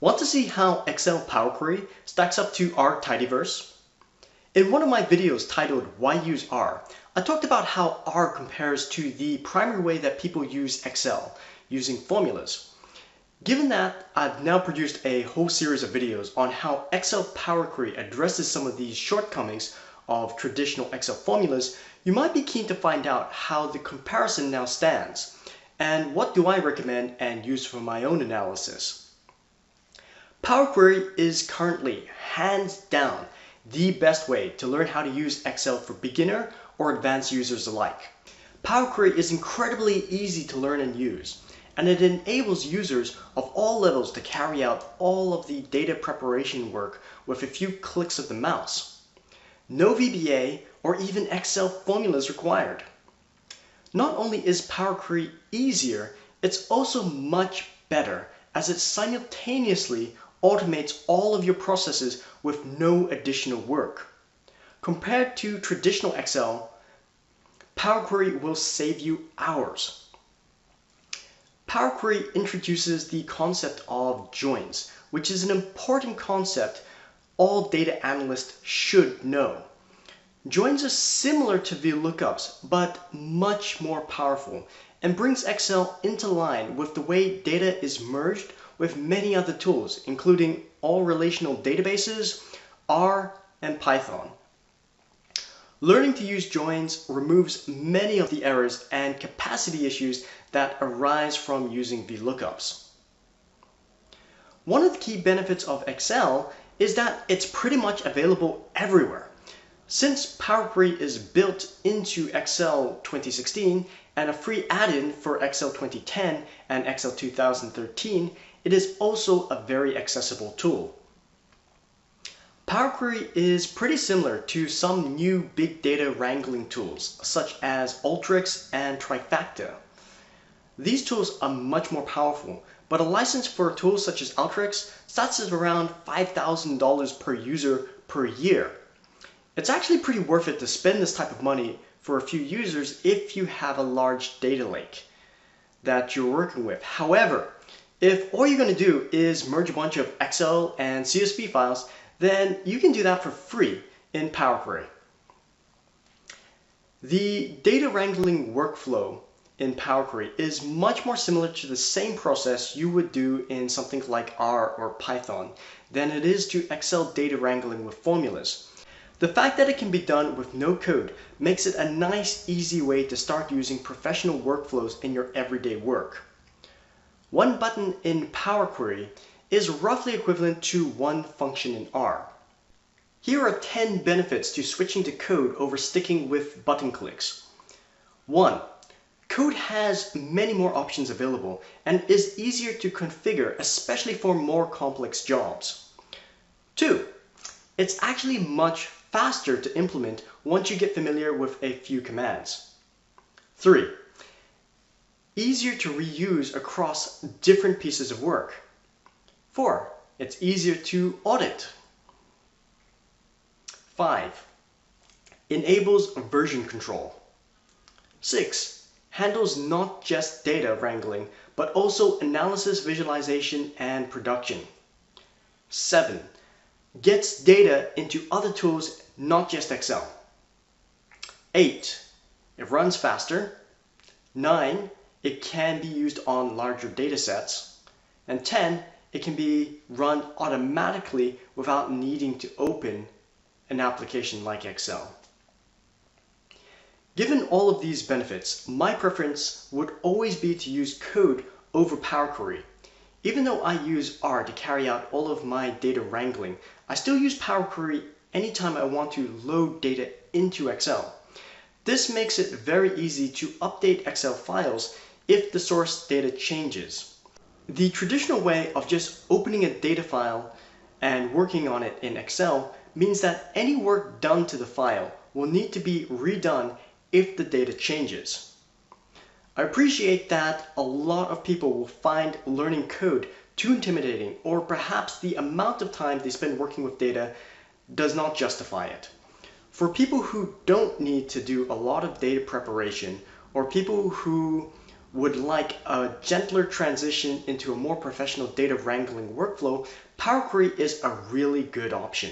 Want to see how Excel Power Query stacks up to R Tidyverse? In one of my videos titled Why Use R, I talked about how R compares to the primary way that people use Excel, using formulas. Given that I've now produced a whole series of videos on how Excel Power Query addresses some of these shortcomings of traditional Excel formulas, you might be keen to find out how the comparison now stands, and what do I recommend and use for my own analysis. Power Query is currently, hands down, the best way to learn how to use Excel for beginner or advanced users alike. Power Query is incredibly easy to learn and use, and it enables users of all levels to carry out all of the data preparation work with a few clicks of the mouse. No VBA or even Excel formulas required. Not only is Power Query easier, it's also much better as it simultaneously automates all of your processes with no additional work. Compared to traditional Excel, Power Query will save you hours. Power Query introduces the concept of joins, which is an important concept all data analysts should know. Joins are similar to VLOOKUPs, but much more powerful, and brings Excel into line with the way data is merged with many other tools, including all relational databases, R, and Python. Learning to use joins removes many of the errors and capacity issues that arise from using VLOOKUPs. One of the key benefits of Excel is that it's pretty much available everywhere. Since Power Query is built into Excel 2016 and a free add-in for Excel 2010 and Excel 2013, it is also a very accessible tool. Power Query is pretty similar to some new big data wrangling tools such as Alteryx and Trifacta. These tools are much more powerful, but a license for tools such as Alteryx starts at around $5,000 per user per year. It's actually pretty worth it to spend this type of money for a few users if you have a large data lake that you're working with. However, if all you're going to do is merge a bunch of Excel and CSV files, then you can do that for free in Power Query. The data wrangling workflow in Power Query is much more similar to the same process you would do in something like R or Python than it is to Excel data wrangling with formulas. The fact that it can be done with no code makes it a nice, easy way to start using professional workflows in your everyday work. One button in Power Query is roughly equivalent to one function in R. Here are 10 benefits to switching to code over sticking with button clicks. 1. Code has many more options available and is easier to configure, especially for more complex jobs. 2. It's actually much faster to implement once you get familiar with a few commands. 3. Easier to reuse across different pieces of work. 4. It's easier to audit. 5. Enables version control. 6. Handles not just data wrangling, but also analysis, visualization, and production. 7. Gets data into other tools, not just Excel. 8. It runs faster. 9. It can be used on larger data sets. And 10. It can be run automatically without needing to open an application like Excel. Given all of these benefits, my preference would always be to use code over Power Query. Even though I use R to carry out all of my data wrangling, I still use Power Query anytime I want to load data into Excel. This makes it very easy to update Excel files if the source data changes. The traditional way of just opening a data file and working on it in Excel means that any work done to the file will need to be redone if the data changes. I appreciate that a lot of people will find learning code too intimidating, or perhaps the amount of time they spend working with data does not justify it. For people who don't need to do a lot of data preparation, or people who would like a gentler transition into a more professional data wrangling workflow, Power Query is a really good option.